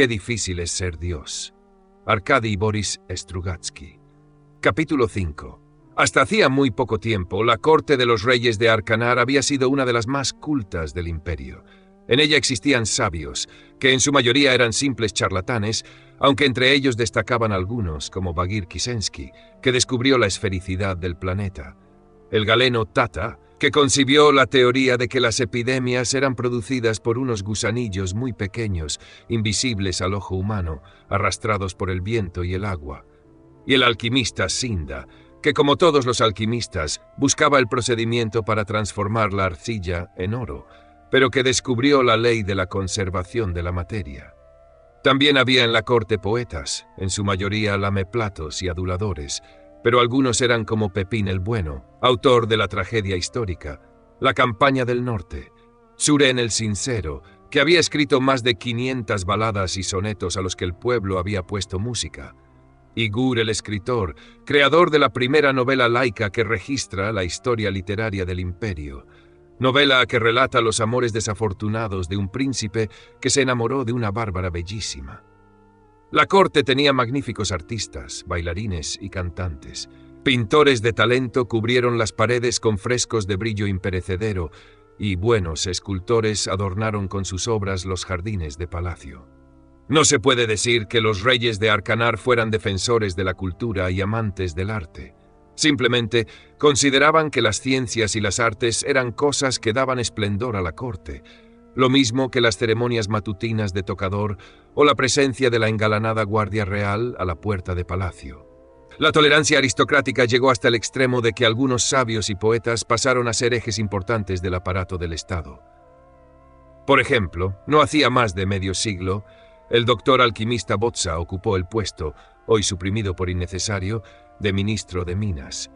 Qué difícil es ser Dios. Arkady Boris Strugatsky. Capítulo 5. Hasta hacía muy poco tiempo, la corte de los reyes de Arcanar había sido una de las más cultas del imperio. En ella existían sabios, que en su mayoría eran simples charlatanes, aunque entre ellos destacaban algunos, como Bagir Kisensky, que descubrió la esfericidad del planeta. El galeno Tata, que concibió la teoría de que las epidemias eran producidas por unos gusanillos muy pequeños, invisibles al ojo humano, arrastrados por el viento y el agua. Y el alquimista Sinda, que como todos los alquimistas, buscaba el procedimiento para transformar la arcilla en oro, pero que descubrió la ley de la conservación de la materia. También había en la corte poetas, en su mayoría lameplatos y aduladores, pero algunos eran como Pepín el Bueno, autor de la tragedia histórica, La Campaña del Norte, Suren el Sincero, que había escrito más de 500 baladas y sonetos a los que el pueblo había puesto música, y Gur el escritor, creador de la primera novela laica que registra la historia literaria del imperio, novela que relata los amores desafortunados de un príncipe que se enamoró de una bárbara bellísima. La corte tenía magníficos artistas, bailarines y cantantes. Pintores de talento cubrieron las paredes con frescos de brillo imperecedero y buenos escultores adornaron con sus obras los jardines de palacio. No se puede decir que los reyes de Arcanar fueran defensores de la cultura y amantes del arte. Simplemente consideraban que las ciencias y las artes eran cosas que daban esplendor a la corte, lo mismo que las ceremonias matutinas de tocador o la presencia de la engalanada guardia real a la puerta de palacio. La tolerancia aristocrática llegó hasta el extremo de que algunos sabios y poetas pasaron a ser ejes importantes del aparato del Estado. Por ejemplo, no hacía más de medio siglo, el doctor alquimista Botza ocupó el puesto, hoy suprimido por innecesario, de ministro de Minas.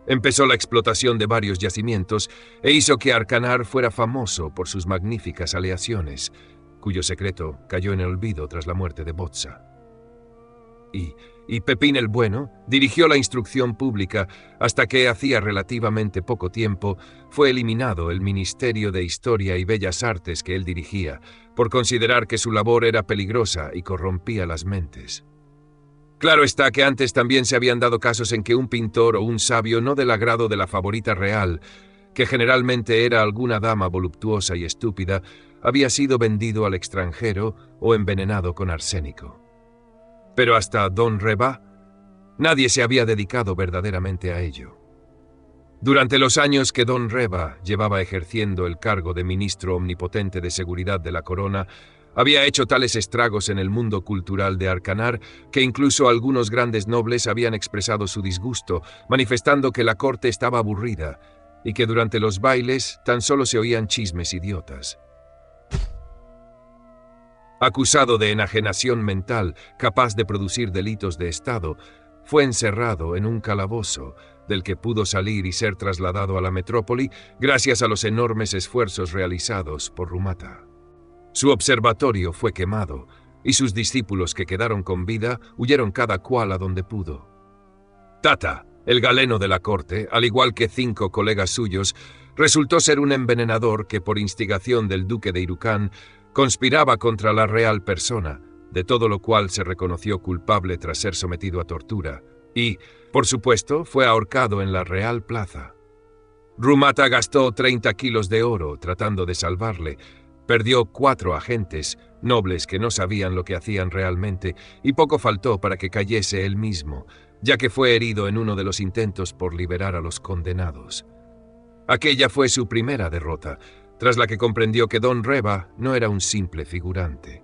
Empezó la explotación de varios yacimientos e hizo que Arcanar fuera famoso por sus magníficas aleaciones, cuyo secreto cayó en el olvido tras la muerte de Botza. Y Pepín el Bueno dirigió la instrucción pública hasta que, hacía relativamente poco tiempo, fue eliminado el Ministerio de Historia y Bellas Artes que él dirigía, por considerar que su labor era peligrosa y corrompía las mentes. Claro está que antes también se habían dado casos en que un pintor o un sabio no del agrado de la favorita real, que generalmente era alguna dama voluptuosa y estúpida, había sido vendido al extranjero o envenenado con arsénico. Pero hasta Don Reba, nadie se había dedicado verdaderamente a ello. Durante los años que Don Reba llevaba ejerciendo el cargo de ministro omnipotente de seguridad de la corona, había hecho tales estragos en el mundo cultural de Arcanar que incluso algunos grandes nobles habían expresado su disgusto, manifestando que la corte estaba aburrida y que durante los bailes tan solo se oían chismes idiotas. Acusado de enajenación mental capaz de producir delitos de Estado, fue encerrado en un calabozo del que pudo salir y ser trasladado a la metrópoli gracias a los enormes esfuerzos realizados por Rumata. Su observatorio fue quemado, y sus discípulos que quedaron con vida huyeron cada cual a donde pudo. Tata, el galeno de la corte, al igual que 5 colegas suyos, resultó ser un envenenador que, por instigación del duque de Irukán, conspiraba contra la real persona, de todo lo cual se reconoció culpable tras ser sometido a tortura, y, por supuesto, fue ahorcado en la Real Plaza. Rumata gastó 30 kilos de oro tratando de salvarle. Perdió 4 agentes, nobles que no sabían lo que hacían realmente, y poco faltó para que cayese él mismo, ya que fue herido en uno de los intentos por liberar a los condenados. Aquella fue su primera derrota, tras la que comprendió que Don Reba no era un simple figurante.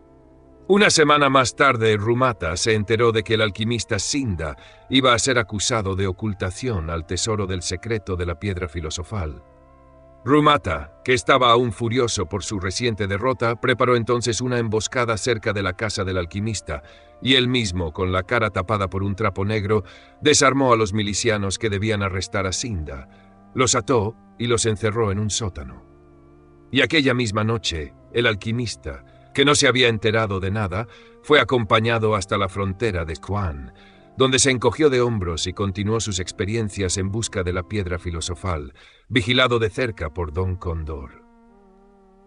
Una semana más tarde, Rumata se enteró de que el alquimista Sinda iba a ser acusado de ocultación al tesoro del secreto de la piedra filosofal. Rumata, que estaba aún furioso por su reciente derrota, preparó entonces una emboscada cerca de la casa del alquimista, y él mismo, con la cara tapada por un trapo negro, desarmó a los milicianos que debían arrestar a Sinda, los ató y los encerró en un sótano. Y aquella misma noche, el alquimista, que no se había enterado de nada, fue acompañado hasta la frontera de Quan, donde se encogió de hombros y continuó sus experiencias en busca de la piedra filosofal, vigilado de cerca por Don Condor.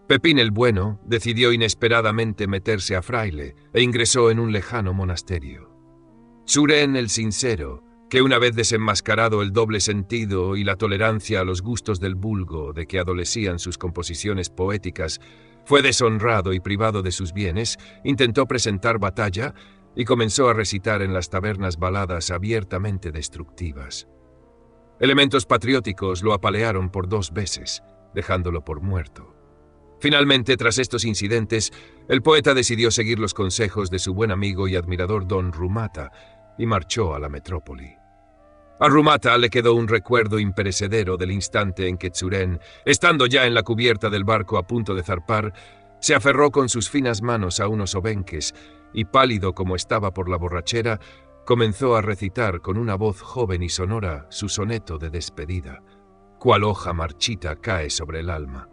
Pepín el Bueno decidió inesperadamente meterse a fraile e ingresó en un lejano monasterio. Suren el Sincero, que una vez desenmascarado el doble sentido y la tolerancia a los gustos del vulgo de que adolecían sus composiciones poéticas, fue deshonrado y privado de sus bienes, intentó presentar batalla y comenzó a recitar en las tabernas baladas abiertamente destructivas. Elementos patrióticos lo apalearon por 2 veces, dejándolo por muerto. Finalmente, tras estos incidentes, el poeta decidió seguir los consejos de su buen amigo y admirador don Rumata y marchó a la metrópoli. A Rumata le quedó un recuerdo imperecedero del instante en que Tsuren, estando ya en la cubierta del barco a punto de zarpar, se aferró con sus finas manos a unos obenques y, pálido como estaba por la borrachera, comenzó a recitar con una voz joven y sonora su soneto de despedida, cual hoja marchita cae sobre el alma.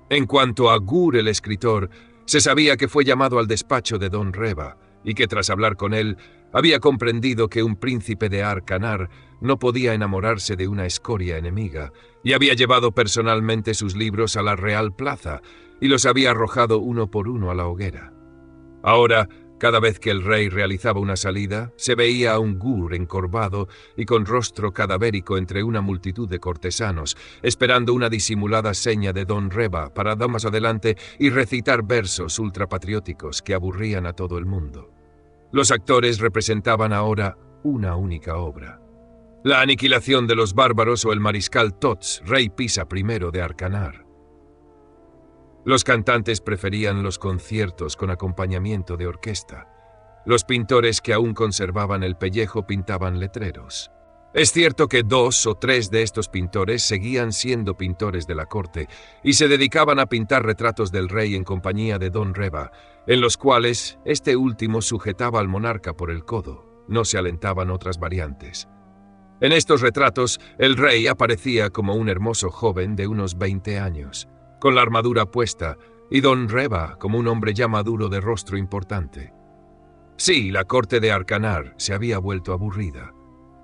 En cuanto a Gur el escritor, se sabía que fue llamado al despacho de don Reba y que tras hablar con él había comprendido que un príncipe de Arcanar no podía enamorarse de una escoria enemiga y había llevado personalmente sus libros a la Real Plaza y los había arrojado uno por uno a la hoguera. Ahora, cada vez que el rey realizaba una salida, se veía a un Gur encorvado y con rostro cadavérico entre una multitud de cortesanos, esperando una disimulada seña de don Reba para dar más adelante y recitar versos ultrapatrióticos que aburrían a todo el mundo. Los actores representaban ahora una única obra: la aniquilación de los bárbaros o el mariscal Tots, rey Pisa I de Arcanar. Los cantantes preferían los conciertos con acompañamiento de orquesta. Los pintores que aún conservaban el pellejo pintaban letreros. Es cierto que 2 o 3 de estos pintores seguían siendo pintores de la corte y se dedicaban a pintar retratos del rey en compañía de don Reba, en los cuales este último sujetaba al monarca por el codo. No se alentaban otras variantes. En estos retratos, el rey aparecía como un hermoso joven de unos 20 años, con la armadura puesta, y don Reba como un hombre ya maduro de rostro importante. Sí, la corte de Arcanar se había vuelto aburrida.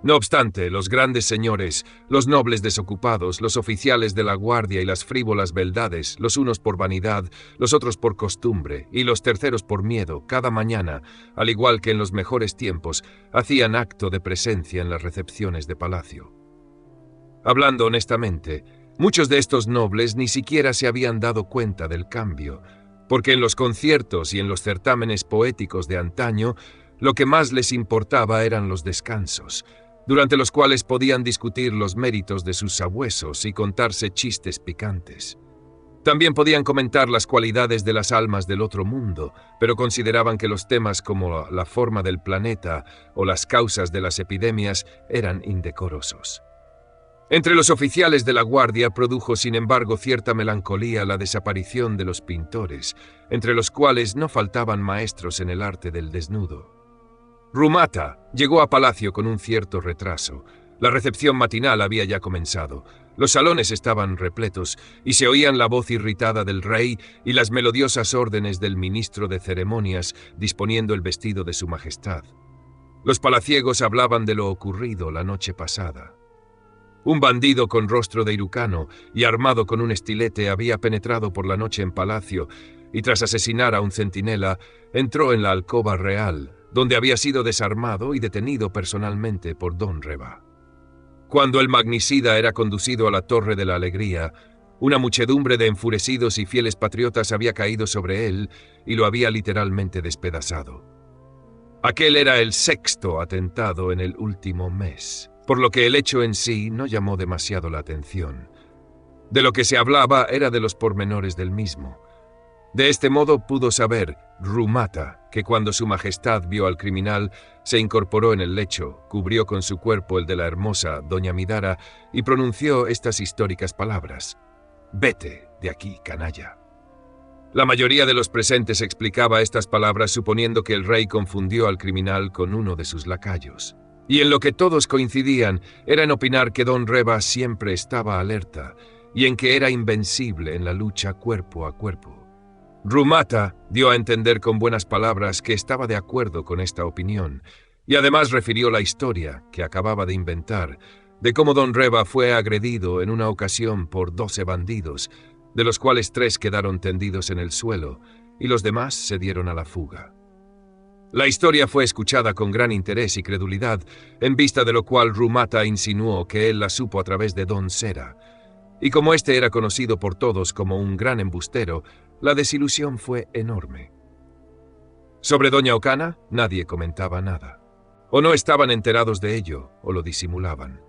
No obstante, los grandes señores, los nobles desocupados, los oficiales de la guardia y las frívolas beldades, los unos por vanidad, los otros por costumbre y los terceros por miedo, cada mañana, al igual que en los mejores tiempos, hacían acto de presencia en las recepciones de palacio. Hablando honestamente, muchos de estos nobles ni siquiera se habían dado cuenta del cambio, porque en los conciertos y en los certámenes poéticos de antaño, lo que más les importaba eran los descansos, durante los cuales podían discutir los méritos de sus sabuesos y contarse chistes picantes. También podían comentar las cualidades de las almas del otro mundo, pero consideraban que los temas como la forma del planeta o las causas de las epidemias eran indecorosos. Entre los oficiales de la guardia produjo, sin embargo, cierta melancolía la desaparición de los pintores, entre los cuales no faltaban maestros en el arte del desnudo. Rumata llegó a palacio con un cierto retraso. La recepción matinal había ya comenzado. Los salones estaban repletos y se oían la voz irritada del rey y las melodiosas órdenes del ministro de ceremonias disponiendo el vestido de su majestad. Los palaciegos hablaban de lo ocurrido la noche pasada. Un bandido con rostro de hirucano y armado con un estilete había penetrado por la noche en palacio y tras asesinar a un centinela entró en la alcoba real, donde había sido desarmado y detenido personalmente por don Reba. Cuando el magnicida era conducido a la Torre de la Alegría, una muchedumbre de enfurecidos y fieles patriotas había caído sobre él y lo había literalmente despedazado. Aquel era el 6º atentado en el último mes, por lo que el hecho en sí no llamó demasiado la atención. De lo que se hablaba era de los pormenores del mismo. De este modo pudo saber Rumata que cuando su majestad vio al criminal, se incorporó en el lecho, cubrió con su cuerpo el de la hermosa doña Midara y pronunció estas históricas palabras: «Vete de aquí, canalla». La mayoría de los presentes explicaba estas palabras suponiendo que el rey confundió al criminal con uno de sus lacayos. Y en lo que todos coincidían era en opinar que don Reba siempre estaba alerta y en que era invencible en la lucha cuerpo a cuerpo. Rumata dio a entender con buenas palabras que estaba de acuerdo con esta opinión, y además refirió la historia, que acababa de inventar, de cómo don Reba fue agredido en una ocasión por 12 bandidos, de los cuales 3 quedaron tendidos en el suelo y los demás se dieron a la fuga. La historia fue escuchada con gran interés y credulidad, en vista de lo cual Rumata insinuó que él la supo a través de Don Sera, y como éste era conocido por todos como un gran embustero, la desilusión fue enorme. Sobre Doña Ocana, nadie comentaba nada. O no estaban enterados de ello, o lo disimulaban.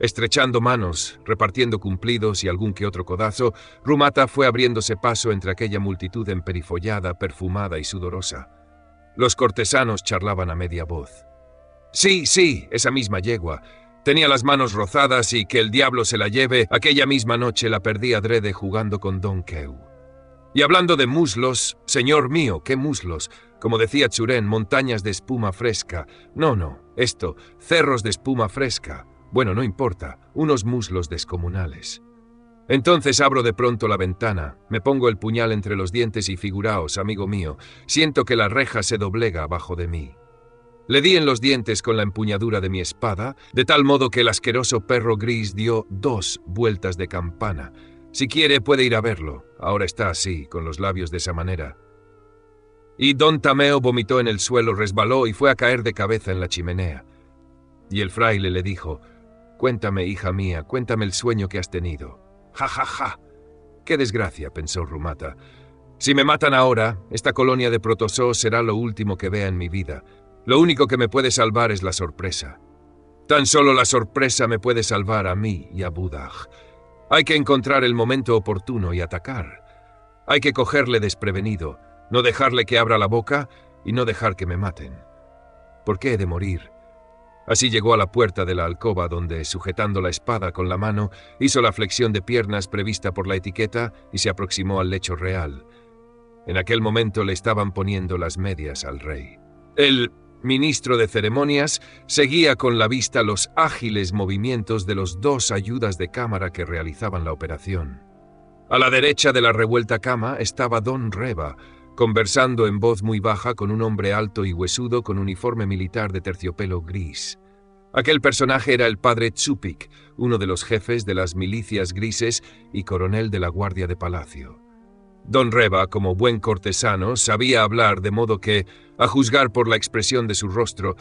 Estrechando manos, repartiendo cumplidos y algún que otro codazo, Rumata fue abriéndose paso entre aquella multitud emperifollada, perfumada y sudorosa. Los cortesanos charlaban a media voz. Sí, esa misma yegua. Tenía las manos rozadas y que el diablo se la lleve, aquella misma noche la perdí adrede jugando con Don Queu. Y hablando de muslos, señor mío, qué muslos. Como decía Churén, montañas de espuma fresca. No, cerros de espuma fresca. Bueno, no importa, unos muslos descomunales. Entonces abro de pronto la ventana, me pongo el puñal entre los dientes y figuraos, amigo mío, siento que la reja se doblega abajo de mí. Le di en los dientes con la empuñadura de mi espada, de tal modo que el asqueroso perro gris dio 2 vueltas de campana. Si quiere puede ir a verlo, ahora está así, con los labios de esa manera. Y Don Tameo vomitó en el suelo, resbaló y fue a caer de cabeza en la chimenea. Y el fraile le dijo: «Cuéntame, hija mía, cuéntame el sueño que has tenido». «Ja. Qué desgracia», pensó Rumata. «Si me matan ahora, esta colonia de protozoos será lo último que vea en mi vida. Lo único que me puede salvar es la sorpresa. Tan solo la sorpresa me puede salvar a mí y a Budag. Hay que encontrar el momento oportuno y atacar. Hay que cogerle desprevenido, no dejarle que abra la boca y no dejar que me maten. ¿Por qué he de morir?» Así llegó a la puerta de la alcoba donde, sujetando la espada con la mano, hizo la flexión de piernas prevista por la etiqueta y se aproximó al lecho real. En aquel momento le estaban poniendo las medias al rey. El ministro de ceremonias seguía con la vista los ágiles movimientos de los 2 ayudas de cámara que realizaban la operación. A la derecha de la revuelta cama estaba Don Reba, conversando en voz muy baja con un hombre alto y huesudo con uniforme militar de terciopelo gris. Aquel personaje era el padre Tsupik, uno de los jefes de las milicias grises y coronel de la guardia de palacio. Don Reba, como buen cortesano, sabía hablar de modo que, a juzgar por la expresión de su rostro,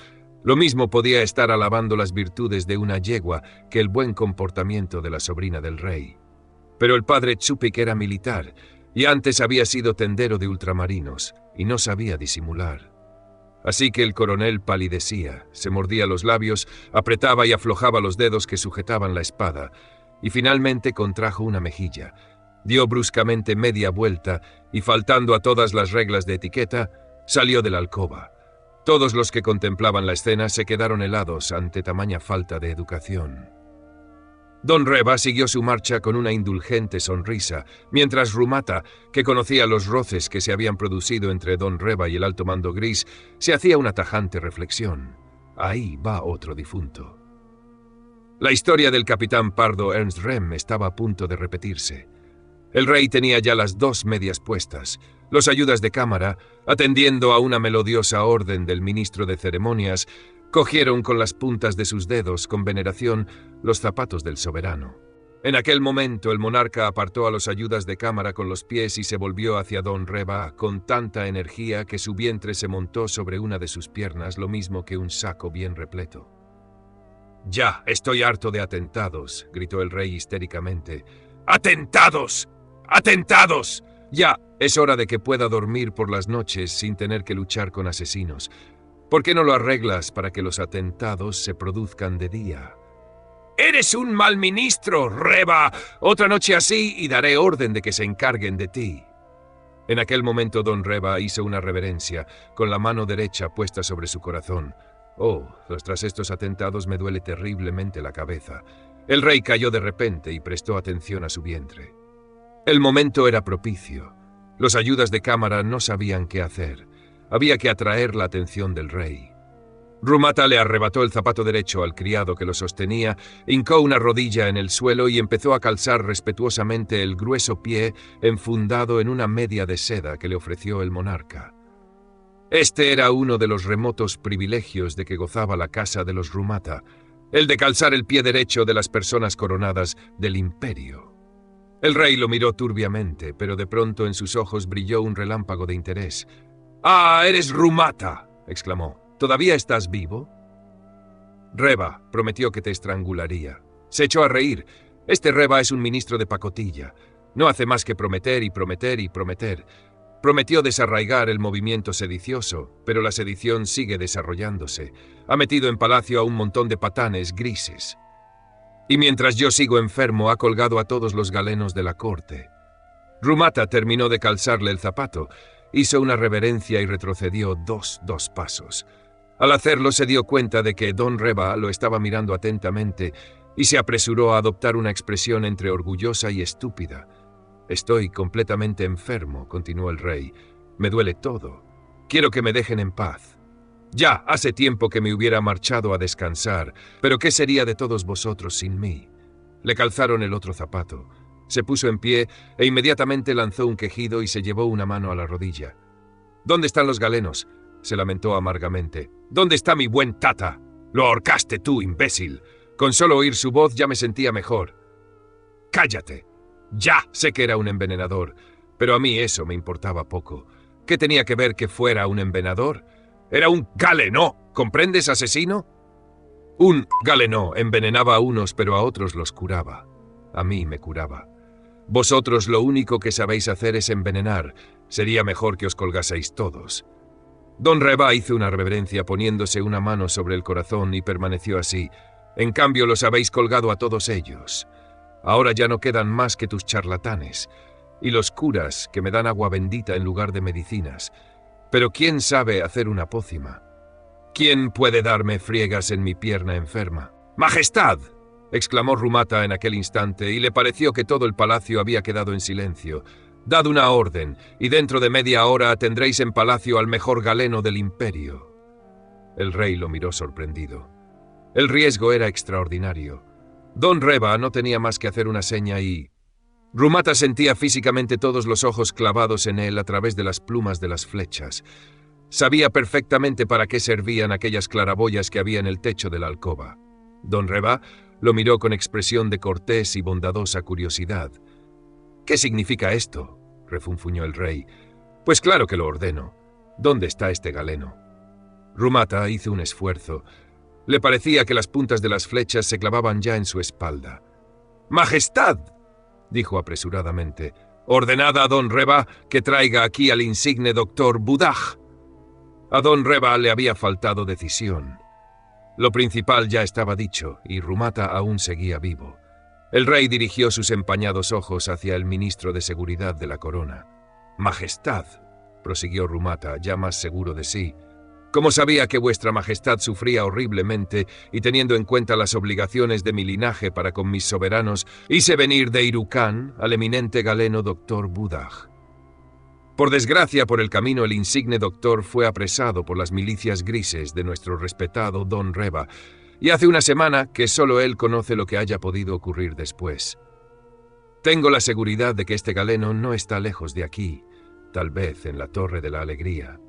lo mismo podía estar alabando las virtudes de una yegua que el buen comportamiento de la sobrina del rey. Pero el padre Tsupik era militar, y antes había sido tendero de ultramarinos, y no sabía disimular. Así que el coronel palidecía, se mordía los labios, apretaba y aflojaba los dedos que sujetaban la espada, y finalmente contrajo una mejilla, dio bruscamente media vuelta y, faltando a todas las reglas de etiqueta, salió de la alcoba. Todos los que contemplaban la escena se quedaron helados ante tamaña falta de educación. Don Reba siguió su marcha con una indulgente sonrisa, mientras Rumata, que conocía los roces que se habían producido entre Don Reba y el alto mando gris, se hacía una tajante reflexión. Ahí va otro difunto. La historia del capitán Pardo Ernst Rem estaba a punto de repetirse. El rey tenía ya las 2 medias puestas. Los ayudas de cámara, atendiendo a una melodiosa orden del ministro de ceremonias, cogieron con las puntas de sus dedos, con veneración, los zapatos del soberano. En aquel momento el monarca apartó a los ayudas de cámara con los pies y se volvió hacia Don Reba con tanta energía que su vientre se montó sobre una de sus piernas, lo mismo que un saco bien repleto. «Ya, estoy harto de atentados», gritó el rey histéricamente. «¡Atentados! ¡Atentados! Ya, es hora de que pueda dormir por las noches sin tener que luchar con asesinos. ¿Por qué no lo arreglas para que los atentados se produzcan de día?» «¡Eres un mal ministro, Reba! Otra noche así y daré orden de que se encarguen de ti». En aquel momento Don Reba hizo una reverencia, con la mano derecha puesta sobre su corazón. «Oh, tras estos atentados me duele terriblemente la cabeza». El rey cayó de repente y prestó atención a su vientre. El momento era propicio. Los ayudas de cámara no sabían qué hacer. Había que atraer la atención del rey. Rumata le arrebató el zapato derecho al criado que lo sostenía, hincó una rodilla en el suelo y empezó a calzar respetuosamente el grueso pie enfundado en una media de seda que le ofreció el monarca. Este era uno de los remotos privilegios de que gozaba la casa de los Rumata, el de calzar el pie derecho de las personas coronadas del imperio. El rey lo miró turbiamente, pero de pronto en sus ojos brilló un relámpago de interés. «¡Ah, eres Rumata!», exclamó. «¿Todavía estás vivo?». Reva prometió que te estrangularía. Se echó a reír. Este Reva es un ministro de pacotilla. No hace más que prometer y prometer y prometer. Prometió desarraigar el movimiento sedicioso, pero la sedición sigue desarrollándose. Ha metido en palacio a un montón de patanes grises. Y mientras yo sigo enfermo, ha colgado a todos los galenos de la corte. Rumata terminó de calzarle el zapato, hizo una reverencia y retrocedió dos pasos. Al hacerlo se dio cuenta de que don Reva lo estaba mirando atentamente y se apresuró a adoptar una expresión entre orgullosa y estúpida. «Estoy completamente enfermo», continuó el rey. «Me duele todo. Quiero que me dejen en paz. Ya hace tiempo que me hubiera marchado a descansar, pero ¿qué sería de todos vosotros sin mí?». Le calzaron el otro zapato. Se puso en pie e inmediatamente lanzó un quejido y se llevó una mano a la rodilla. «¿Dónde están los galenos?», se lamentó amargamente. «¿Dónde está mi buen Tata? Lo ahorcaste tú, imbécil. Con solo oír su voz ya me sentía mejor». «¡Cállate! Ya sé que era un envenenador, pero a mí eso me importaba poco. ¿Qué tenía que ver que fuera un envenenador? Era un galenó, ¿comprendes, asesino? Un galenó envenenaba a unos, pero a otros los curaba. A mí me curaba. Vosotros lo único que sabéis hacer es envenenar. Sería mejor que os colgaseis todos». Don Reva hizo una reverencia poniéndose una mano sobre el corazón y permaneció así. «En cambio los habéis colgado a todos ellos. Ahora ya no quedan más que tus charlatanes y los curas que me dan agua bendita en lugar de medicinas. Pero ¿quién sabe hacer una pócima? ¿Quién puede darme friegas en mi pierna enferma?». «¡Majestad!», exclamó Rumata en aquel instante, y le pareció que todo el palacio había quedado en silencio. «Dad una orden, y dentro de media hora tendréis en palacio al mejor galeno del imperio». El rey lo miró sorprendido. El riesgo era extraordinario. Don Reva no tenía más que hacer una seña y... Rumata sentía físicamente todos los ojos clavados en él a través de las plumas de las flechas. Sabía perfectamente para qué servían aquellas claraboyas que había en el techo de la alcoba. Don Reva lo miró con expresión de cortés y bondadosa curiosidad. «¿Qué significa esto?», refunfuñó el rey. «Pues claro que lo ordeno. ¿Dónde está este galeno?». Rumata hizo un esfuerzo. Le parecía que las puntas de las flechas se clavaban ya en su espalda. «¡Majestad!», dijo apresuradamente. «Ordenad a don Reva que traiga aquí al insigne doctor Budaj». A don Reva le había faltado decisión. Lo principal ya estaba dicho, y Rumata aún seguía vivo. El rey dirigió sus empañados ojos hacia el ministro de Seguridad de la corona. «Majestad», prosiguió Rumata, ya más seguro de sí, «como sabía que vuestra majestad sufría horriblemente y teniendo en cuenta las obligaciones de mi linaje para con mis soberanos, hice venir de Irukán al eminente galeno doctor Budaj. Por desgracia, por el camino el insigne doctor fue apresado por las milicias grises de nuestro respetado don Reva, y hace una semana que solo él conoce lo que haya podido ocurrir después. Tengo la seguridad de que este galeno no está lejos de aquí, tal vez en la Torre de la Alegría.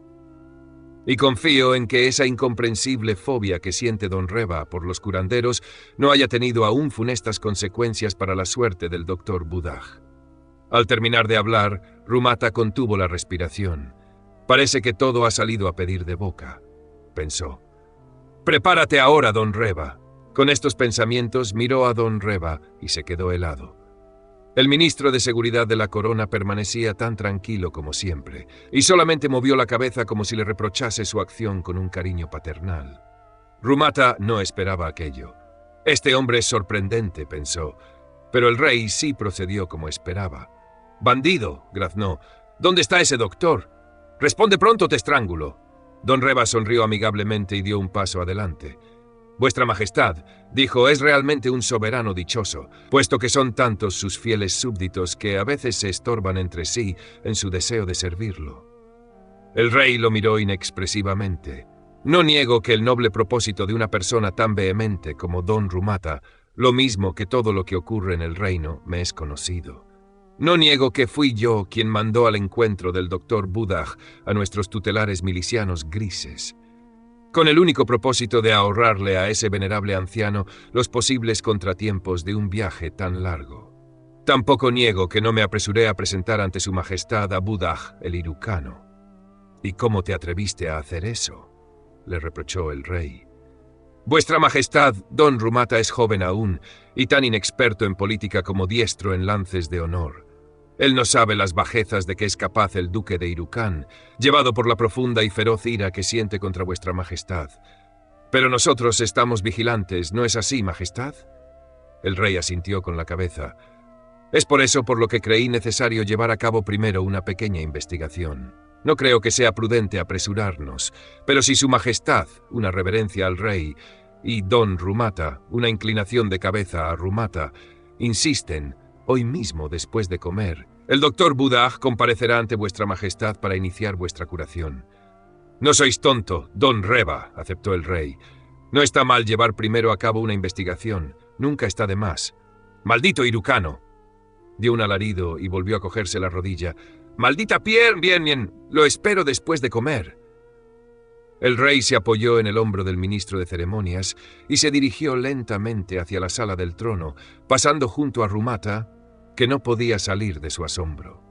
Y confío en que esa incomprensible fobia que siente don Reva por los curanderos no haya tenido aún funestas consecuencias para la suerte del doctor Budaj». Al terminar de hablar, Rumata contuvo la respiración. «Parece que todo ha salido a pedir de boca», pensó. «Prepárate ahora, don Reva». Con estos pensamientos miró a don Reva y se quedó helado. El ministro de Seguridad de la corona permanecía tan tranquilo como siempre, y solamente movió la cabeza como si le reprochase su acción con un cariño paternal. Rumata no esperaba aquello. «Este hombre es sorprendente», pensó, pero el rey sí procedió como esperaba. «Bandido», graznó, «¿dónde está ese doctor? Responde pronto, te estrangulo». Don Reva sonrió amigablemente y dio un paso adelante. «Vuestra Majestad», dijo, «es realmente un soberano dichoso, puesto que son tantos sus fieles súbditos que a veces se estorban entre sí en su deseo de servirlo». El rey lo miró inexpresivamente. «No niego que el noble propósito de una persona tan vehemente como don Rumata, lo mismo que todo lo que ocurre en el reino, me es conocido. No niego que fui yo quien mandó al encuentro del doctor Budaj a nuestros tutelares milicianos grises, con el único propósito de ahorrarle a ese venerable anciano los posibles contratiempos de un viaje tan largo. Tampoco niego que no me apresuré a presentar ante su majestad a Budag el Irucano. ¿Y cómo te atreviste a hacer eso?, le reprochó el rey. Vuestra Majestad, don Rumata es joven aún, y tan inexperto en política como diestro en lances de honor. Él no sabe las bajezas de que es capaz el duque de Irucán, llevado por la profunda y feroz ira que siente contra vuestra Majestad. Pero nosotros estamos vigilantes, ¿no es así, Majestad? El rey asintió con la cabeza. Es por eso por lo que creí necesario llevar a cabo primero una pequeña investigación. No creo que sea prudente apresurarnos, pero si su Majestad, una reverencia al rey, y don Rumata, una inclinación de cabeza a Rumata, insisten, hoy mismo después de comer, el doctor Budag comparecerá ante vuestra Majestad para iniciar vuestra curación. No sois tonto, don Reba, aceptó el rey. No está mal llevar primero a cabo una investigación, nunca está de más. ¡Maldito Irucano! Dio un alarido y volvió a cogerse la rodilla. ¡Maldita piel! Bien, lo espero después de comer. El rey se apoyó en el hombro del ministro de ceremonias y se dirigió lentamente hacia la sala del trono, pasando junto a Rumata, que no podía salir de su asombro.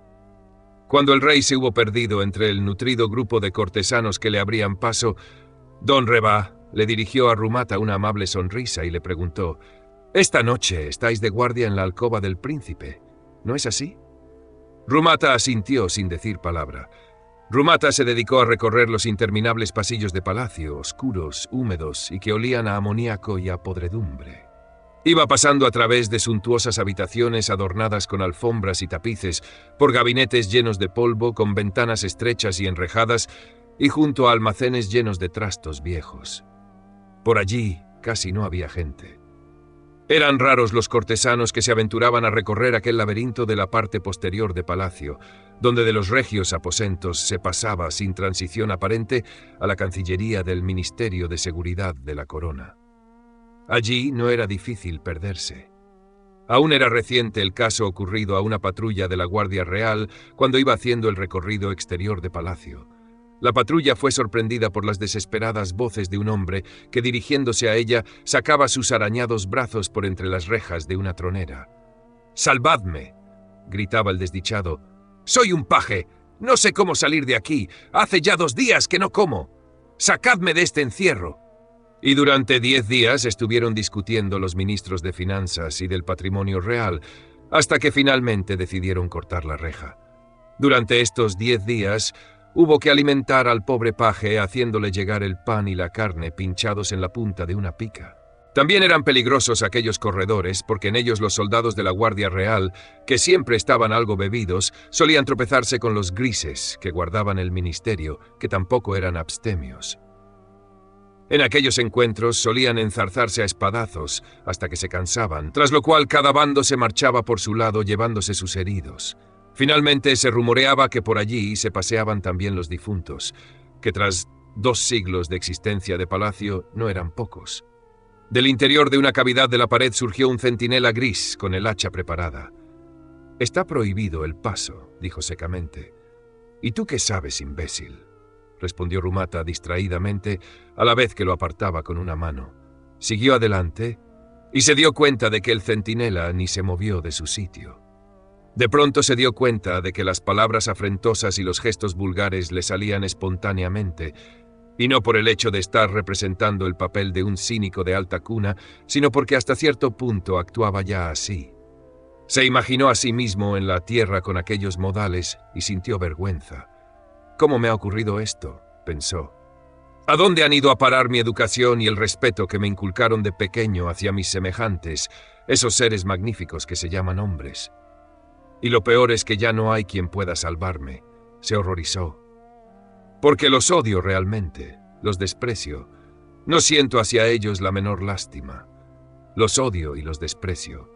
Cuando el rey se hubo perdido entre el nutrido grupo de cortesanos que le abrían paso, don Reba le dirigió a Rumata una amable sonrisa y le preguntó: «Esta noche estáis de guardia en la alcoba del príncipe, ¿no es así?» Rumata asintió sin decir palabra. Rumata se dedicó a recorrer los interminables pasillos de palacio, oscuros, húmedos y que olían a amoníaco y a podredumbre. Iba pasando a través de suntuosas habitaciones adornadas con alfombras y tapices, por gabinetes llenos de polvo, con ventanas estrechas y enrejadas, y junto a almacenes llenos de trastos viejos. Por allí casi no había gente. Eran raros los cortesanos que se aventuraban a recorrer aquel laberinto de la parte posterior de palacio, donde de los regios aposentos se pasaba sin transición aparente a la cancillería del Ministerio de Seguridad de la Corona. Allí no era difícil perderse. Aún era reciente el caso ocurrido a una patrulla de la Guardia Real cuando iba haciendo el recorrido exterior de palacio. La patrulla fue sorprendida por las desesperadas voces de un hombre que, dirigiéndose a ella, sacaba sus arañados brazos por entre las rejas de una tronera. «¡Salvadme!», gritaba el desdichado. «Soy un paje. No sé cómo salir de aquí. Hace ya 2 días que no como. ¡Sacadme de este encierro!». Y durante 10 días estuvieron discutiendo los ministros de Finanzas y del Patrimonio Real, hasta que finalmente decidieron cortar la reja. Durante estos 10 días hubo que alimentar al pobre paje haciéndole llegar el pan y la carne pinchados en la punta de una pica. También eran peligrosos aquellos corredores, porque en ellos los soldados de la Guardia Real, que siempre estaban algo bebidos, solían tropezarse con los grises que guardaban el ministerio, que tampoco eran abstemios. En aquellos encuentros solían enzarzarse a espadazos hasta que se cansaban, tras lo cual cada bando se marchaba por su lado llevándose sus heridos. Finalmente se rumoreaba que por allí se paseaban también los difuntos, que tras 2 siglos de existencia de palacio no eran pocos. Del interior de una cavidad de la pared surgió un centinela gris con el hacha preparada. «Está prohibido el paso», dijo secamente. «¿Y tú qué sabes, imbécil?», respondió Rumata distraídamente, a la vez que lo apartaba con una mano. Siguió adelante y se dio cuenta de que el centinela ni se movió de su sitio. De pronto se dio cuenta de que las palabras afrentosas y los gestos vulgares le salían espontáneamente, y no por el hecho de estar representando el papel de un cínico de alta cuna, sino porque hasta cierto punto actuaba ya así. Se imaginó a sí mismo en la tierra con aquellos modales y sintió vergüenza. «¿Cómo me ha ocurrido esto?», pensó. «¿A dónde han ido a parar mi educación y el respeto que me inculcaron de pequeño hacia mis semejantes, esos seres magníficos que se llaman hombres? Y lo peor es que ya no hay quien pueda salvarme», se horrorizó. «Porque los odio realmente, los desprecio. No siento hacia ellos la menor lástima. Los odio y los desprecio.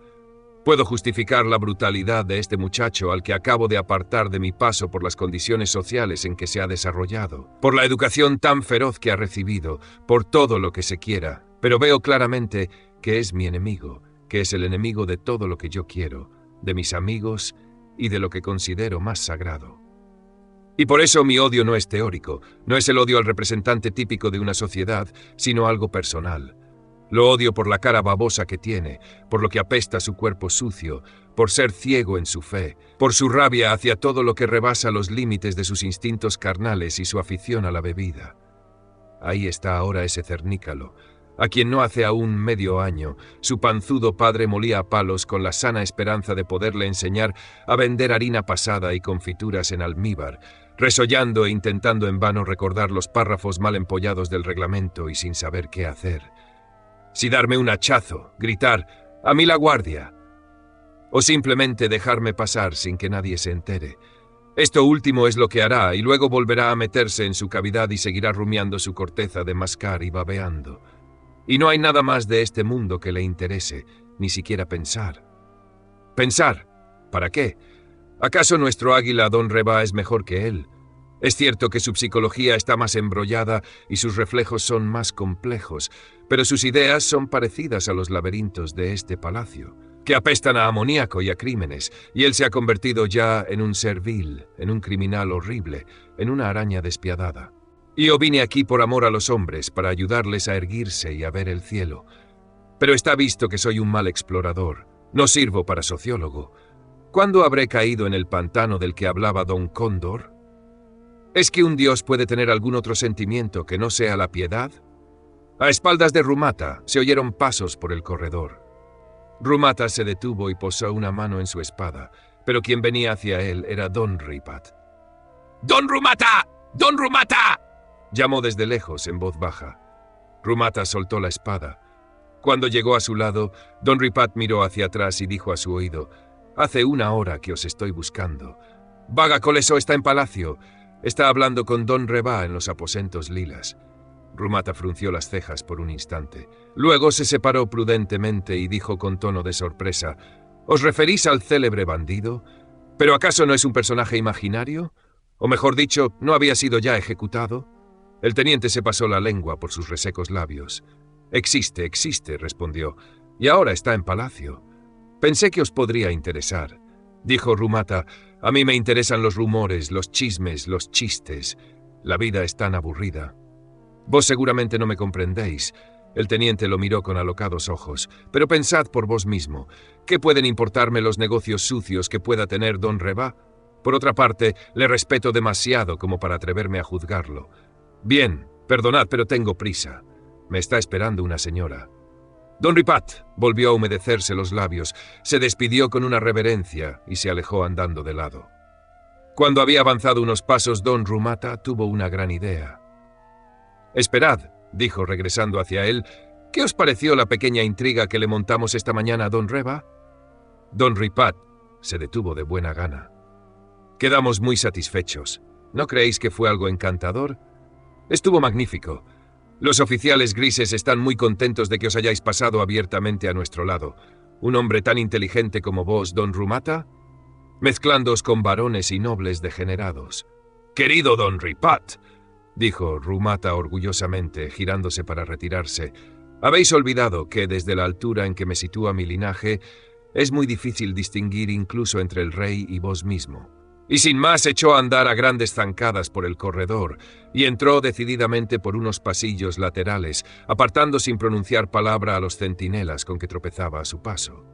Puedo justificar la brutalidad de este muchacho al que acabo de apartar de mi paso por las condiciones sociales en que se ha desarrollado, por la educación tan feroz que ha recibido, por todo lo que se quiera, pero veo claramente que es mi enemigo, que es el enemigo de todo lo que yo quiero, de mis amigos y de lo que considero más sagrado. Y por eso mi odio no es teórico, no es el odio al representante típico de una sociedad, sino algo personal. Lo odio por la cara babosa que tiene, por lo que apesta su cuerpo sucio, por ser ciego en su fe, por su rabia hacia todo lo que rebasa los límites de sus instintos carnales y su afición a la bebida. Ahí está ahora ese cernícalo, a quien no hace aún medio año su panzudo padre molía a palos con la sana esperanza de poderle enseñar a vender harina pasada y confituras en almíbar, resollando e intentando en vano recordar los párrafos mal empollados del reglamento y sin saber qué hacer. Si darme un hachazo, gritar «¡A mí la guardia!» o simplemente dejarme pasar sin que nadie se entere. Esto último es lo que hará, y luego volverá a meterse en su cavidad y seguirá rumiando su corteza de mascar y babeando. Y no hay nada más de este mundo que le interese, ni siquiera pensar. ¿Pensar? ¿Para qué? ¿Acaso nuestro águila Don Reba es mejor que él? Es cierto que su psicología está más embrollada y sus reflejos son más complejos, pero sus ideas son parecidas a los laberintos de este palacio, que apestan a amoníaco y a crímenes, y él se ha convertido ya en un ser vil, en un criminal horrible, en una araña despiadada. Y yo vine aquí por amor a los hombres, para ayudarles a erguirse y a ver el cielo. Pero está visto que soy un mal explorador, no sirvo para sociólogo. ¿Cuándo habré caído en el pantano del que hablaba Don Cóndor? ¿Es que un dios puede tener algún otro sentimiento que no sea la piedad? A espaldas de Rumata se oyeron pasos por el corredor. Rumata se detuvo y posó una mano en su espada, pero quien venía hacia él era Don Ripat. «¡Don Rumata! ¡Don Rumata!», llamó desde lejos en voz baja. Rumata soltó la espada. Cuando llegó a su lado, Don Ripat miró hacia atrás y dijo a su oído: «Hace una hora que os estoy buscando. Vaga Coleso está en palacio. Está hablando con Don Reba en los aposentos lilas». Rumata frunció las cejas por un instante. Luego se separó prudentemente y dijo con tono de sorpresa: «¿Os referís al célebre bandido? ¿Pero acaso no es un personaje imaginario? O mejor dicho, ¿no había sido ya ejecutado?». El teniente se pasó la lengua por sus resecos labios. «Existe, respondió, y ahora está en palacio. Pensé que os podría interesar», dijo Rumata. «A mí me interesan los rumores, los chismes, los chistes. La vida es tan aburrida». «Vos seguramente no me comprendéis». El teniente lo miró con alocados ojos. «Pero pensad por vos mismo. ¿Qué pueden importarme los negocios sucios que pueda tener Don Reba? Por otra parte, le respeto demasiado como para atreverme a juzgarlo. Bien, perdonad, pero tengo prisa. Me está esperando una señora». Don Ripat volvió a humedecerse los labios, se despidió con una reverencia y se alejó andando de lado. Cuando había avanzado unos pasos, Don Rumata tuvo una gran idea. «Esperad», dijo regresando hacia él, «¿qué os pareció la pequeña intriga que le montamos esta mañana a Don Reba?». Don Ripat se detuvo de buena gana. «Quedamos muy satisfechos. ¿No creéis que fue algo encantador? Estuvo magnífico. Los oficiales grises están muy contentos de que os hayáis pasado abiertamente a nuestro lado. Un hombre tan inteligente como vos, Don Rumata, mezclándoos con varones y nobles degenerados». «Querido Don Ripat», dijo Rumata orgullosamente, girándose para retirarse, «habéis olvidado que desde la altura en que me sitúa mi linaje es muy difícil distinguir incluso entre el rey y vos mismo». Y sin más echó a andar a grandes zancadas por el corredor y entró decididamente por unos pasillos laterales, apartando sin pronunciar palabra a los centinelas con que tropezaba a su paso.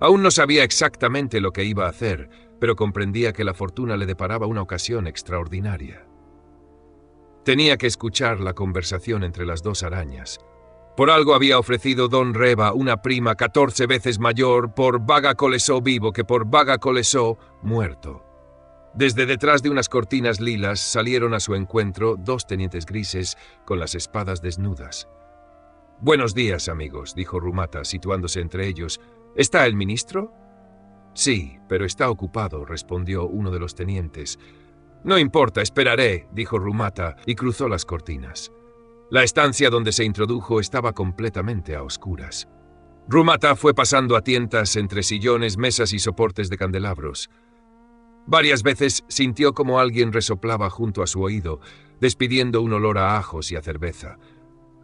Aún no sabía exactamente lo que iba a hacer, pero comprendía que la fortuna le deparaba una ocasión extraordinaria. Tenía que escuchar la conversación entre las dos arañas. Por algo había ofrecido Don Reba una prima 14 veces mayor por Vaga Colesó vivo que por Vaga Colesó muerto. Desde detrás de unas cortinas lilas salieron a su encuentro dos tenientes grises con las espadas desnudas. «Buenos días, amigos», dijo Rumata, situándose entre ellos. «¿Está el ministro?». «Sí, pero está ocupado», respondió uno de los tenientes. «No importa, esperaré», dijo Rumata, y cruzó las cortinas. La estancia donde se introdujo estaba completamente a oscuras. Rumata fue pasando a tientas entre sillones, mesas y soportes de candelabros. Varias veces sintió como alguien resoplaba junto a su oído, despidiendo un olor a ajos y a cerveza.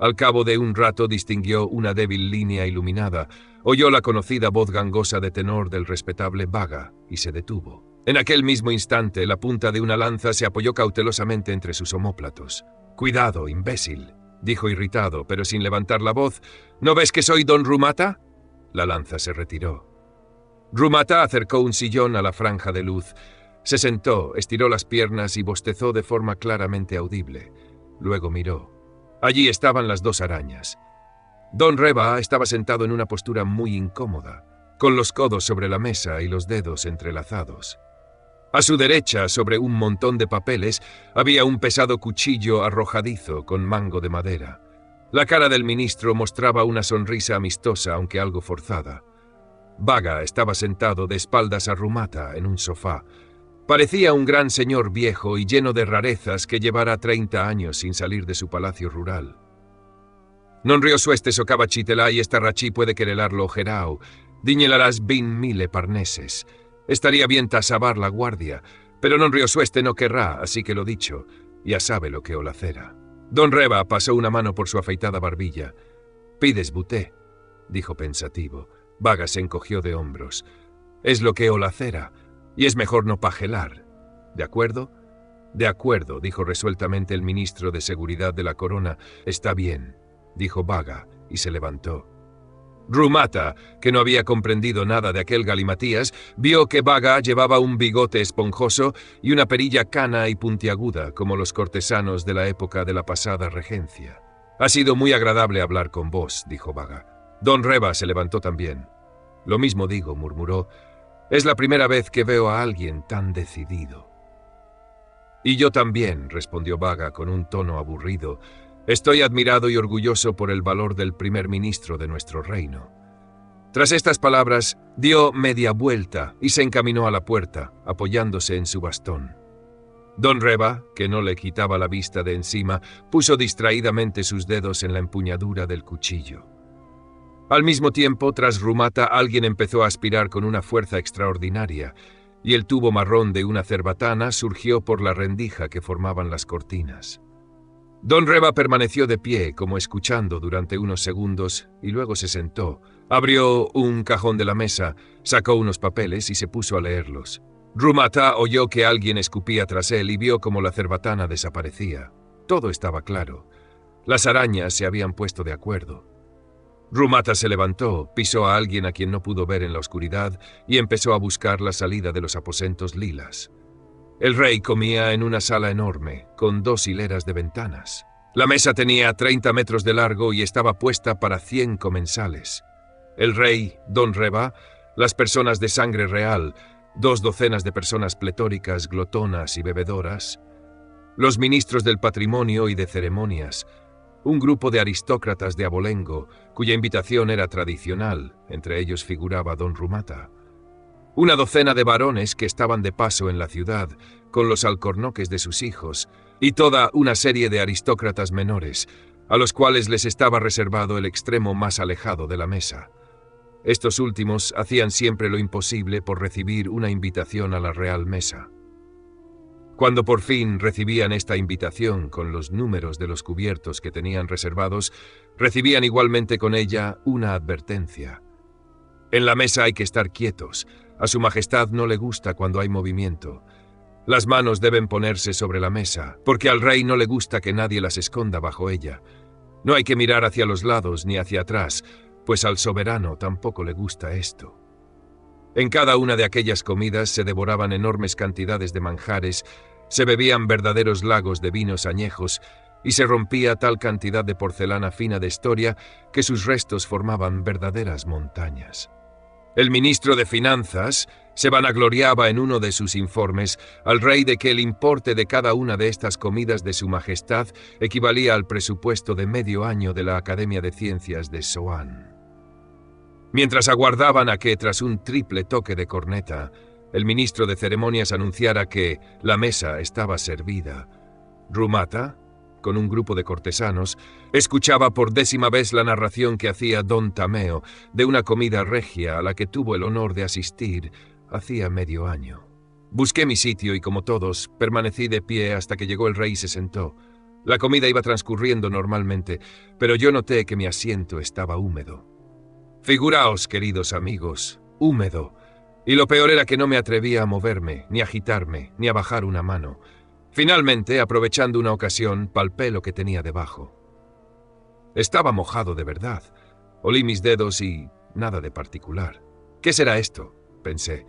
Al cabo de un rato distinguió una débil línea iluminada, oyó la conocida voz gangosa de tenor del respetable Vaga y se detuvo. En aquel mismo instante, la punta de una lanza se apoyó cautelosamente entre sus omóplatos. «Cuidado, imbécil», dijo irritado, pero sin levantar la voz. «¿No ves que soy Don Rumata?». La lanza se retiró. Rumata acercó un sillón a la franja de luz. Se sentó, estiró las piernas y bostezó de forma claramente audible. Luego miró. Allí estaban las dos arañas. Don Reba estaba sentado en una postura muy incómoda, con los codos sobre la mesa y los dedos entrelazados. A su derecha, sobre un montón de papeles, había un pesado cuchillo arrojadizo con mango de madera. La cara del ministro mostraba una sonrisa amistosa, aunque algo forzada. Vaga estaba sentado de espaldas a Rumata en un sofá. Parecía un gran señor viejo y lleno de rarezas que llevara 30 años sin salir de su palacio rural. Non rio sueste socava chitelai esta rachi puede querelarlo gerao, diñelarás 20.000 parneses. Estaría bien tasabar la guardia, pero non rio sueste no querrá, así que lo dicho, ya sabe lo que olacera. Don Reba pasó una mano por su afeitada barbilla. «Pides buté», dijo pensativo. Vaga se encogió de hombros. «Es lo que olacera, y es mejor no pajelar. ¿De acuerdo?» «De acuerdo», dijo resueltamente el ministro de Seguridad de la Corona. «Está bien», dijo Vaga, y se levantó. Rumata, que no había comprendido nada de aquel galimatías, vio que Vaga llevaba un bigote esponjoso y una perilla cana y puntiaguda, como los cortesanos de la época de la pasada regencia. «Ha sido muy agradable hablar con vos», dijo Vaga. Don Reba se levantó también. «Lo mismo digo», murmuró. «Es la primera vez que veo a alguien tan decidido». «Y yo también», respondió Vaga con un tono aburrido. «Estoy admirado y orgulloso por el valor del primer ministro de nuestro reino». Tras estas palabras, dio media vuelta y se encaminó a la puerta, apoyándose en su bastón. Don Reba, que no le quitaba la vista de encima, puso distraídamente sus dedos en la empuñadura del cuchillo. Al mismo tiempo, tras Rumata, alguien empezó a aspirar con una fuerza extraordinaria, y el tubo marrón de una cerbatana surgió por la rendija que formaban las cortinas. Don Reba permaneció de pie, como escuchando durante unos segundos, y luego se sentó. Abrió un cajón de la mesa, sacó unos papeles y se puso a leerlos. Rumata oyó que alguien escupía tras él y vio cómo la cerbatana desaparecía. Todo estaba claro. Las arañas se habían puesto de acuerdo. Rumata se levantó, pisó a alguien a quien no pudo ver en la oscuridad y empezó a buscar la salida de los aposentos lilas. El rey comía en una sala enorme, con 2 hileras de ventanas. La mesa tenía 30 metros de largo y estaba puesta para 100 comensales. El rey, Don Reba, las personas de sangre real, 2 docenas de personas pletóricas, glotonas y bebedoras, los ministros del patrimonio y de ceremonias, un grupo de aristócratas de abolengo, cuya invitación era tradicional, entre ellos figuraba Don Rumata. Una docena de varones que estaban de paso en la ciudad, con los alcornoques de sus hijos, y toda una serie de aristócratas menores, a los cuales les estaba reservado el extremo más alejado de la mesa. Estos últimos hacían siempre lo imposible por recibir una invitación a la real mesa. Cuando por fin recibían esta invitación con los números de los cubiertos que tenían reservados, recibían igualmente con ella una advertencia. En la mesa hay que estar quietos. A su majestad no le gusta cuando hay movimiento. Las manos deben ponerse sobre la mesa, porque al rey no le gusta que nadie las esconda bajo ella. No hay que mirar hacia los lados ni hacia atrás, pues al soberano tampoco le gusta esto. En cada una de aquellas comidas se devoraban enormes cantidades de manjares, se bebían verdaderos lagos de vinos añejos y se rompía tal cantidad de porcelana fina de Estoria que sus restos formaban verdaderas montañas. El ministro de Finanzas se vanagloriaba en uno de sus informes al rey de que el importe de cada una de estas comidas de su majestad equivalía al presupuesto de medio año de la Academia de Ciencias de Soane. Mientras aguardaban a que, tras un triple toque de corneta, el ministro de Ceremonias anunciara que la mesa estaba servida, Rumata, con un grupo de cortesanos, escuchaba por 10ª vez la narración que hacía Don Tameo de una comida regia a la que tuvo el honor de asistir hacía medio año. Busqué mi sitio y, como todos, permanecí de pie hasta que llegó el rey y se sentó. La comida iba transcurriendo normalmente, pero yo noté que mi asiento estaba húmedo. Figuraos, queridos amigos, húmedo. Y lo peor era que no me atrevía a moverme, ni a agitarme, ni a bajar una mano. Finalmente, aprovechando una ocasión, palpé lo que tenía debajo. Estaba mojado de verdad. Olí mis dedos y nada de particular. «¿Qué será esto?», pensé.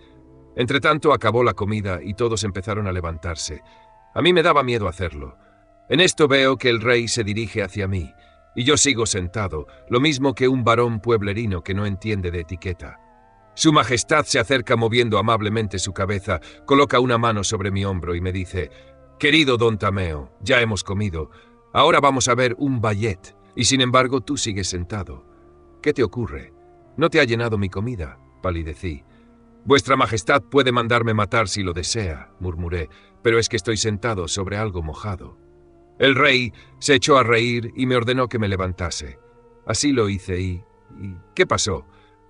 Entretanto acabó la comida y todos empezaron a levantarse. A mí me daba miedo hacerlo. En esto veo que el rey se dirige hacia mí, y yo sigo sentado, lo mismo que un varón pueblerino que no entiende de etiqueta. Su Majestad se acerca moviendo amablemente su cabeza, coloca una mano sobre mi hombro y me dice: «Querido don Tameo, ya hemos comido. Ahora vamos a ver un ballet, y sin embargo tú sigues sentado. ¿Qué te ocurre? ¿No te ha llenado mi comida?», palidecí. «Vuestra Majestad puede mandarme matar si lo desea», murmuré, «pero es que estoy sentado sobre algo mojado». El rey se echó a reír y me ordenó que me levantase. Así lo hice y ¿qué pasó?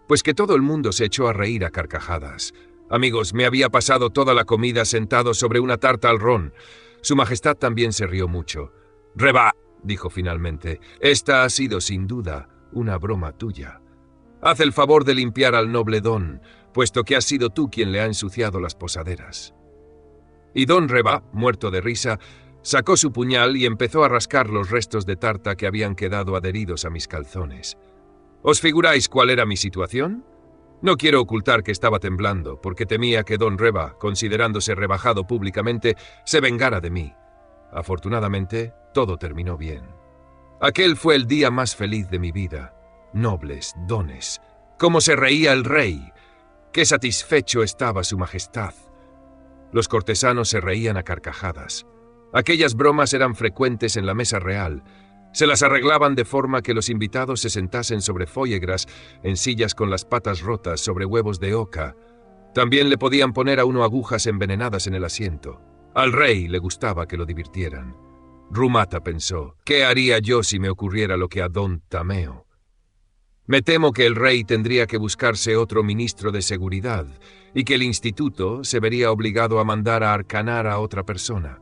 Pues que todo el mundo se echó a reír a carcajadas. Amigos, me había pasado toda la comida sentado sobre una tarta al ron. Su Majestad también se rió mucho. «Reba», dijo finalmente, «esta ha sido sin duda una broma tuya. Haz el favor de limpiar al noble don, puesto que has sido tú quien le ha ensuciado las posaderas». Y don Reba, muerto de risa, sacó su puñal y empezó a rascar los restos de tarta que habían quedado adheridos a mis calzones. ¿Os figuráis cuál era mi situación? No quiero ocultar que estaba temblando, porque temía que don Reba, considerándose rebajado públicamente, se vengara de mí. Afortunadamente, todo terminó bien. Aquel fue el día más feliz de mi vida. Nobles, dones. Cómo se reía el rey. Qué satisfecho estaba su Majestad. Los cortesanos se reían a carcajadas. Aquellas bromas eran frecuentes en la mesa real. Se las arreglaban de forma que los invitados se sentasen sobre follégras, en sillas con las patas rotas, sobre huevos de oca. También le podían poner a uno agujas envenenadas en el asiento. Al rey le gustaba que lo divirtieran. Rumata pensó: «¿Qué haría yo si me ocurriera lo que a don Tameo? Me temo que el rey tendría que buscarse otro ministro de seguridad y que el instituto se vería obligado a mandar a Arcanar a otra persona.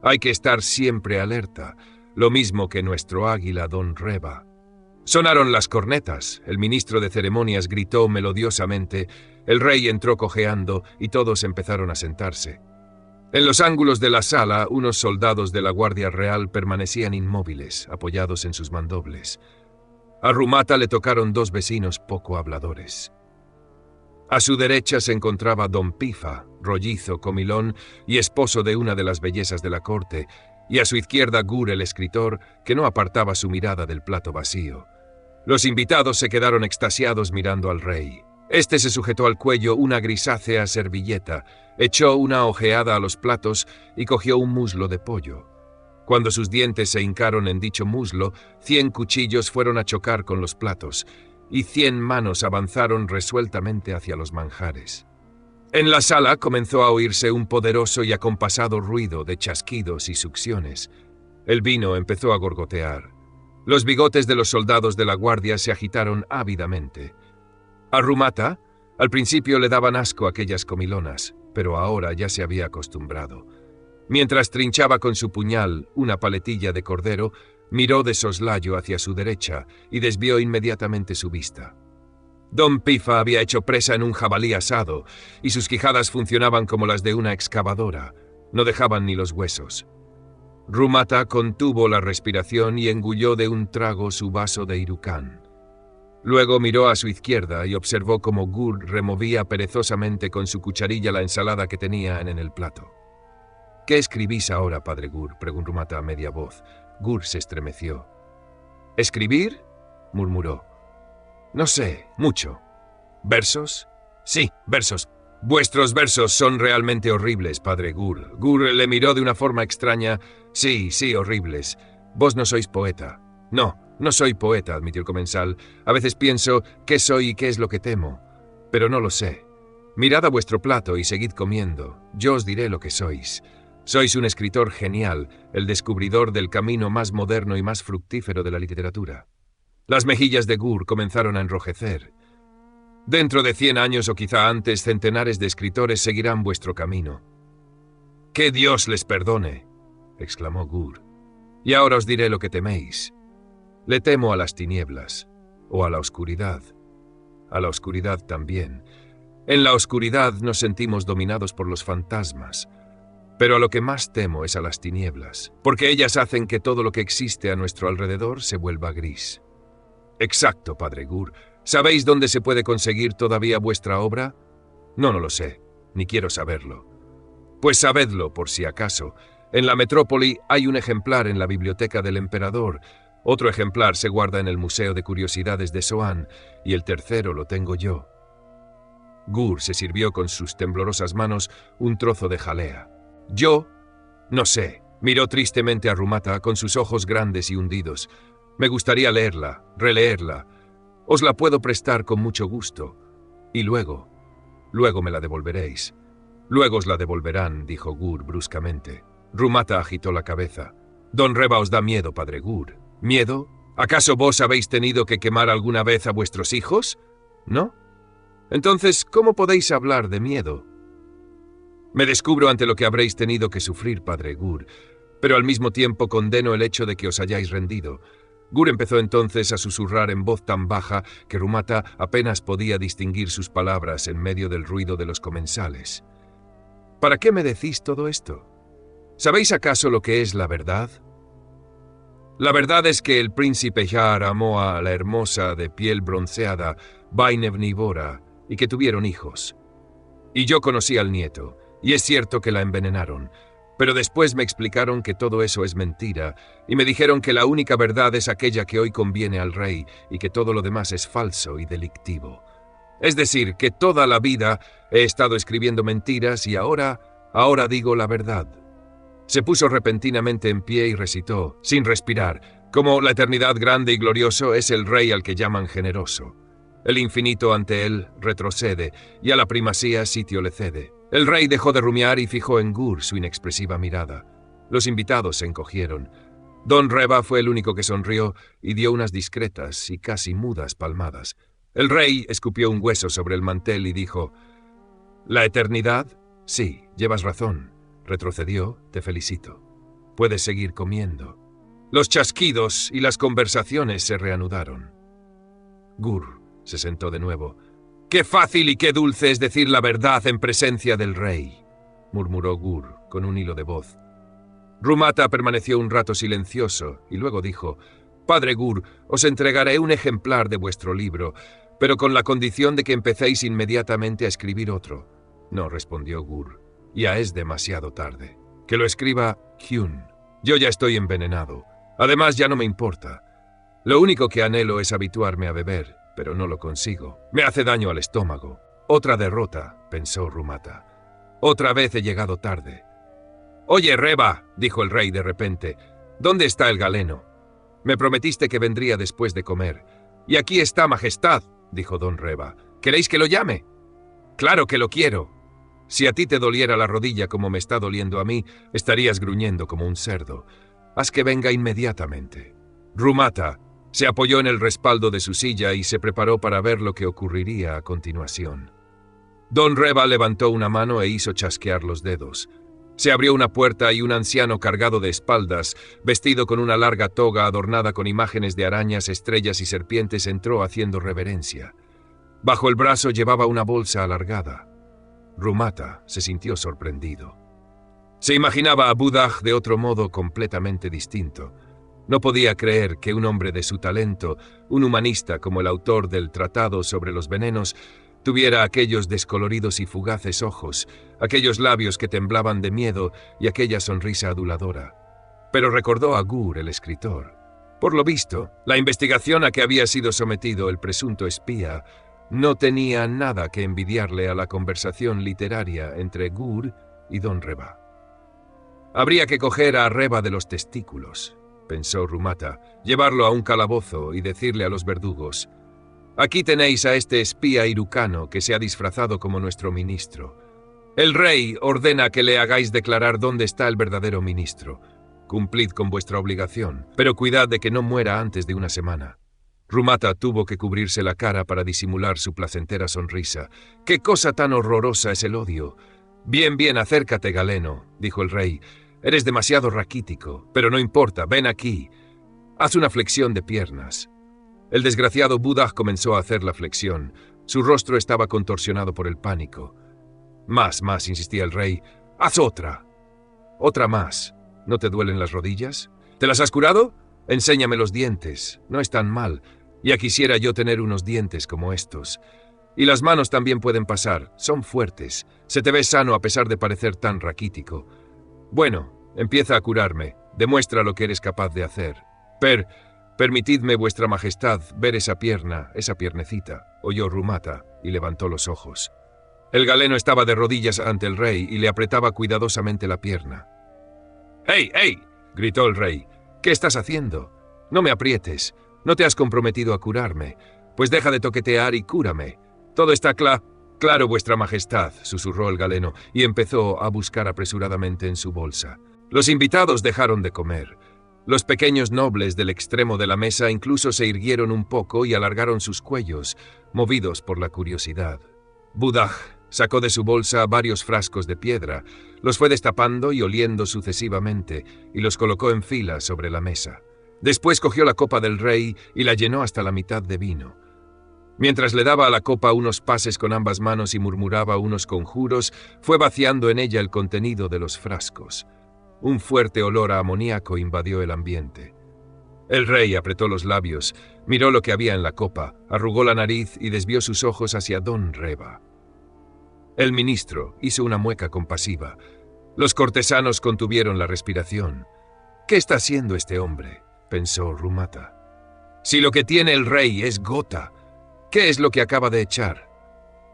Hay que estar siempre alerta, lo mismo que nuestro águila don Reba». Sonaron las cornetas, el ministro de ceremonias gritó melodiosamente, el rey entró cojeando y todos empezaron a sentarse. En los ángulos de la sala, unos soldados de la Guardia Real permanecían inmóviles, apoyados en sus mandobles. A Rumata le tocaron dos vecinos poco habladores. A su derecha se encontraba don Pifa, rollizo, comilón y esposo de una de las bellezas de la corte, y a su izquierda Gur, el escritor, que no apartaba su mirada del plato vacío. Los invitados se quedaron extasiados mirando al rey. Este se sujetó al cuello una grisácea servilleta, echó una ojeada a los platos y cogió un muslo de pollo. Cuando sus dientes se hincaron en dicho muslo, 100 cuchillos fueron a chocar con los platos, y 100 manos avanzaron resueltamente hacia los manjares. En la sala comenzó a oírse un poderoso y acompasado ruido de chasquidos y succiones. El vino empezó a gorgotear. Los bigotes de los soldados de la guardia se agitaron ávidamente. A Rumata, al principio le daban asco aquellas comilonas, pero ahora ya se había acostumbrado. Mientras trinchaba con su puñal una paletilla de cordero, miró de soslayo hacia su derecha y desvió inmediatamente su vista. Don Pifa había hecho presa en un jabalí asado, y sus quijadas funcionaban como las de una excavadora, no dejaban ni los huesos. Rumata contuvo la respiración y engulló de un trago su vaso de irucán. Luego miró a su izquierda y observó cómo Gur removía perezosamente con su cucharilla la ensalada que tenía en el plato. «¿Qué escribís ahora, padre Gur?», preguntó Rumata a media voz. Gur se estremeció. «¿Escribir?», murmuró. «No sé, mucho». «¿Versos?». «Sí, versos. Vuestros versos son realmente horribles, padre Gur». Gur le miró de una forma extraña. «Sí, horribles. Vos no sois poeta». No soy poeta», admitió el comensal. «A veces pienso qué soy y qué es lo que temo. Pero no lo sé. Mirad a vuestro plato y seguid comiendo. Yo os diré lo que sois. Sois un escritor genial, el descubridor del camino más moderno y más fructífero de la literatura». Las mejillas de Gur comenzaron a enrojecer. «Dentro de 100 años o quizá antes, centenares de escritores seguirán vuestro camino». «¡Que Dios les perdone!», exclamó Gur. «Y ahora os diré lo que teméis. Le temo a las tinieblas, o a la oscuridad. A la oscuridad también. En la oscuridad nos sentimos dominados por los fantasmas. Pero a lo que más temo es a las tinieblas, porque ellas hacen que todo lo que existe a nuestro alrededor se vuelva gris». «Exacto, padre Gur. ¿Sabéis dónde se puede conseguir todavía vuestra obra?». No, no lo sé, ni quiero saberlo. Pues sabedlo, por si acaso. En la metrópoli hay un ejemplar en la biblioteca del emperador, otro ejemplar se guarda en el Museo de Curiosidades de Soán, y el tercero lo tengo yo. Gur se sirvió con sus temblorosas manos un trozo de jalea. Yo, no sé, miró tristemente a Rumata con sus ojos grandes y hundidos. Me gustaría leerla, releerla. Os la puedo prestar con mucho gusto. Y luego me la devolveréis. Luego os la devolverán, dijo Gur bruscamente. Rumata agitó la cabeza. Don Reva os da miedo, padre Gur. ¿Miedo? ¿Acaso vos habéis tenido que quemar alguna vez a vuestros hijos? ¿No? Entonces, ¿cómo podéis hablar de miedo? Me descubro ante lo que habréis tenido que sufrir, padre Gur, pero al mismo tiempo condeno el hecho de que os hayáis rendido. Gur empezó entonces a susurrar en voz tan baja que Rumata apenas podía distinguir sus palabras en medio del ruido de los comensales. ¿Para qué me decís todo esto? ¿Sabéis acaso lo que es la verdad? La verdad es que el príncipe Jar amó a la hermosa de piel bronceada Vainevnivora y que tuvieron hijos. Y yo conocí al nieto, y es cierto que la envenenaron, pero después me explicaron que todo eso es mentira, y me dijeron que la única verdad es aquella que hoy conviene al rey, y que todo lo demás es falso y delictivo. Es decir, que toda la vida he estado escribiendo mentiras y ahora digo la verdad. Se puso repentinamente en pie y recitó, sin respirar, como la eternidad grande y glorioso es el rey al que llaman generoso. El infinito ante él retrocede, y a la primacía sitio le cede. El rey dejó de rumiar y fijó en Gur su inexpresiva mirada. Los invitados se encogieron. Don Reva fue el único que sonrió y dio unas discretas y casi mudas palmadas. El rey escupió un hueso sobre el mantel y dijo: ¿La eternidad? Sí, llevas razón. Retrocedió, te felicito. Puedes seguir comiendo. Los chasquidos y las conversaciones se reanudaron. Gur se sentó de nuevo. «¡Qué fácil y qué dulce es decir la verdad en presencia del rey!», murmuró Gur con un hilo de voz. Rumata permaneció un rato silencioso y luego dijo: «Padre Gur, os entregaré un ejemplar de vuestro libro, pero con la condición de que empecéis inmediatamente a escribir otro». «No», respondió Gur, «ya es demasiado tarde. Que lo escriba Hyun. Yo ya estoy envenenado. Además, ya no me importa. Lo único que anhelo es habituarme a beber, pero no lo consigo. Me hace daño al estómago». «Otra derrota», pensó Rumata. «Otra vez he llegado tarde». «Oye, Reva», dijo el rey de repente, «¿dónde está el galeno? Me prometiste que vendría después de comer». «Y aquí está, majestad», dijo don Reva. «¿Queréis que lo llame?» «Claro que lo quiero. Si a ti te doliera la rodilla como me está doliendo a mí, estarías gruñendo como un cerdo. Haz que venga inmediatamente». Rumata se apoyó en el respaldo de su silla y se preparó para ver lo que ocurriría a continuación. Don Reva levantó una mano e hizo chasquear los dedos. Se abrió una puerta y un anciano cargado de espaldas, vestido con una larga toga adornada con imágenes de arañas, estrellas y serpientes, entró haciendo reverencia. Bajo el brazo llevaba una bolsa alargada. Rumata se sintió sorprendido. Se imaginaba a Buddha de otro modo completamente distinto. No podía creer que un hombre de su talento, un humanista como el autor del Tratado sobre los Venenos, tuviera aquellos descoloridos y fugaces ojos, aquellos labios que temblaban de miedo y aquella sonrisa aduladora. Pero recordó a Gur, el escritor. Por lo visto, la investigación a que había sido sometido el presunto espía no tenía nada que envidiarle a la conversación literaria entre Gur y don Reva. Habría que coger a Reva de los testículos, pensó Rumata, llevarlo a un calabozo y decirle a los verdugos: «Aquí tenéis a este espía irucano que se ha disfrazado como nuestro ministro. El rey ordena que le hagáis declarar dónde está el verdadero ministro. Cumplid con vuestra obligación, pero cuidad de que no muera antes de una semana». Rumata tuvo que cubrirse la cara para disimular su placentera sonrisa. «¡Qué cosa tan horrorosa es el odio!». «Bien, bien, acércate, Galeno», dijo el rey. «Eres demasiado raquítico, pero no importa, ven aquí. Haz una flexión de piernas». El desgraciado Buddha comenzó a hacer la flexión. Su rostro estaba contorsionado por el pánico. «Más, insistía el rey. «Haz otra. Otra más. ¿No te duelen las rodillas? ¿Te las has curado? Enséñame los dientes. No están mal. Ya quisiera yo tener unos dientes como estos. Y las manos también pueden pasar, son fuertes. Se te ve sano a pesar de parecer tan raquítico. Bueno, empieza a curarme, demuestra lo que eres capaz de hacer. Permitidme, vuestra majestad, ver esa pierna, esa piernecita, oyó Rumata, y levantó los ojos. El galeno estaba de rodillas ante el rey y le apretaba cuidadosamente la pierna. ¡Hey, hey!, gritó el rey. ¿Qué estás haciendo? No me aprietes. No te has comprometido a curarme. Pues deja de toquetear y cúrame. Todo está claro, vuestra majestad, susurró el galeno, y empezó a buscar apresuradamente en su bolsa. Los invitados dejaron de comer. Los pequeños nobles del extremo de la mesa incluso se irguieron un poco y alargaron sus cuellos, movidos por la curiosidad. Budag sacó de su bolsa varios frascos de piedra, los fue destapando y oliendo sucesivamente, y los colocó en fila sobre la mesa. Después cogió la copa del rey y la llenó hasta la mitad de vino. Mientras le daba a la copa unos pases con ambas manos y murmuraba unos conjuros, fue vaciando en ella el contenido de los frascos. Un fuerte olor a amoníaco invadió el ambiente. El rey apretó los labios, miró lo que había en la copa, arrugó la nariz y desvió sus ojos hacia Don Reba. El ministro hizo una mueca compasiva. Los cortesanos contuvieron la respiración. «¿Qué está haciendo este hombre?», pensó Rumata. «Si lo que tiene el rey es gota, ¿qué es lo que acaba de echar?».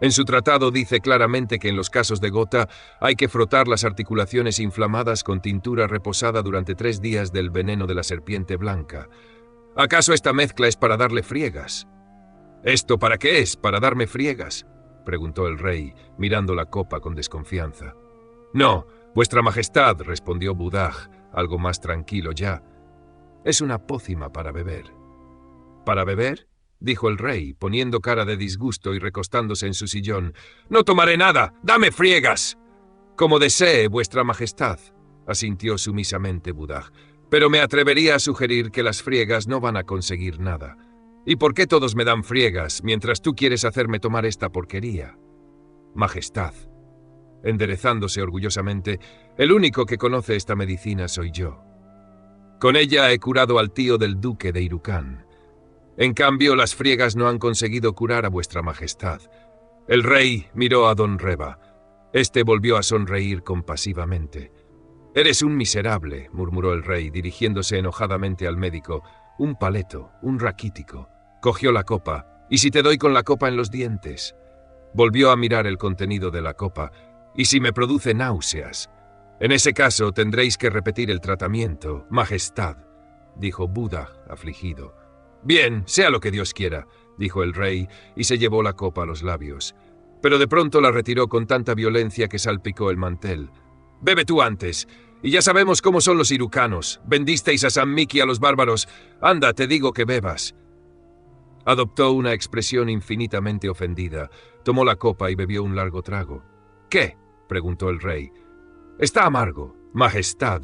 En su tratado dice claramente que en los casos de gota hay que frotar las articulaciones inflamadas con tintura reposada durante 3 días del veneno de la serpiente blanca. ¿Acaso esta mezcla es para darle friegas? ¿Esto para qué es? ¿Para darme friegas?, preguntó el rey, mirando la copa con desconfianza. «No, vuestra majestad», respondió Budag, algo más tranquilo ya. «Es una pócima para beber». «¿Para beber?», dijo el rey, poniendo cara de disgusto y recostándose en su sillón. «No tomaré nada. ¡Dame friegas!». «Como desee, vuestra majestad», asintió sumisamente Budag. «Pero me atrevería a sugerir que las friegas no van a conseguir nada. ¿Y por qué todos me dan friegas, mientras tú quieres hacerme tomar esta porquería?». «Majestad», enderezándose orgullosamente, «el único que conoce esta medicina soy yo. Con ella he curado al tío del duque de Irucán. En cambio, las friegas no han conseguido curar a vuestra majestad». El rey miró a Don Reba. Este volvió a sonreír compasivamente. «Eres un miserable», murmuró el rey, dirigiéndose enojadamente al médico. «Un paleto, un raquítico». Cogió la copa. «¿Y si te doy con la copa en los dientes?». Volvió a mirar el contenido de la copa. «¿Y si me produce náuseas?». «En ese caso tendréis que repetir el tratamiento, majestad», dijo Budag, afligido. «Bien, sea lo que Dios quiera», dijo el rey, y se llevó la copa a los labios. Pero de pronto la retiró con tanta violencia que salpicó el mantel. «Bebe tú antes. Y ya sabemos cómo son los irucanos. Vendisteis a San Miki a los bárbaros. Anda, te digo que bebas». Adoptó una expresión infinitamente ofendida. Tomó la copa y bebió un largo trago. «¿Qué?», preguntó el rey. «Está amargo, majestad»,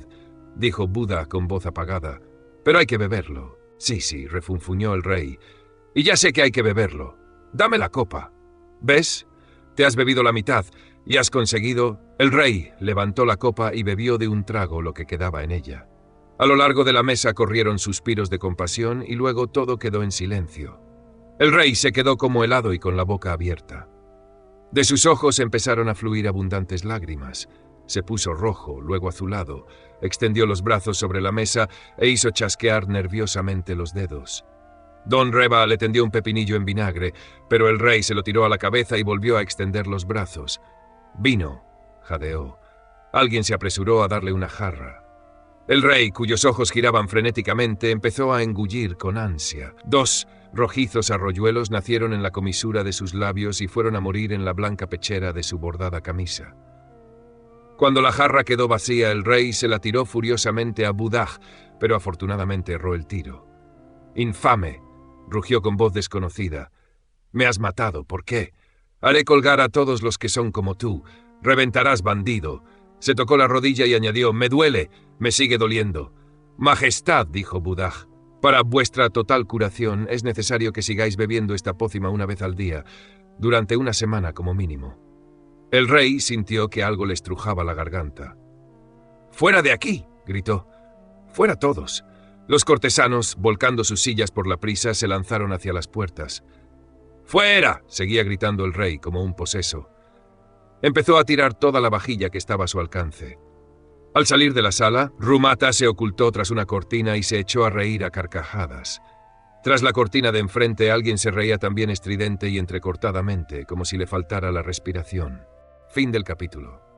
dijo Buda con voz apagada. «Pero hay que beberlo». Sí, refunfuñó el rey. «Y ya sé que hay que beberlo. Dame la copa». «¿Ves? Te has bebido la mitad y has conseguido...». El rey levantó la copa y bebió de un trago lo que quedaba en ella. A lo largo de la mesa corrieron suspiros de compasión y luego todo quedó en silencio. El rey se quedó como helado y con la boca abierta. De sus ojos empezaron a fluir abundantes lágrimas. Se puso rojo, luego azulado, extendió los brazos sobre la mesa e hizo chasquear nerviosamente los dedos. Don Reba le tendió un pepinillo en vinagre, pero el rey se lo tiró a la cabeza y volvió a extender los brazos. «Vino», jadeó. Alguien se apresuró a darle una jarra. El rey, cuyos ojos giraban frenéticamente, empezó a engullir con ansia. 2 rojizos arroyuelos nacieron en la comisura de sus labios y fueron a morir en la blanca pechera de su bordada camisa. Cuando la jarra quedó vacía, el rey se la tiró furiosamente a Budag, pero afortunadamente erró el tiro. «Infame», rugió con voz desconocida. «Me has matado, ¿por qué? Haré colgar a todos los que son como tú. Reventarás, bandido». Se tocó la rodilla y añadió: «Me duele, me sigue doliendo». «Majestad», dijo Budag, «para vuestra total curación es necesario que sigáis bebiendo esta pócima una vez al día, durante una semana como mínimo». El rey sintió que algo le estrujaba la garganta. «¡Fuera de aquí!», gritó. «¡Fuera todos!». Los cortesanos, volcando sus sillas por la prisa, se lanzaron hacia las puertas. ¡Fuera!, seguía gritando el rey como un poseso. Empezó a tirar toda la vajilla que estaba a su alcance. Al salir de la sala, Rumata se ocultó tras una cortina y se echó a reír a carcajadas. Tras la cortina de enfrente, alguien se reía también estridente y entrecortadamente, como si le faltara la respiración. Fin del capítulo.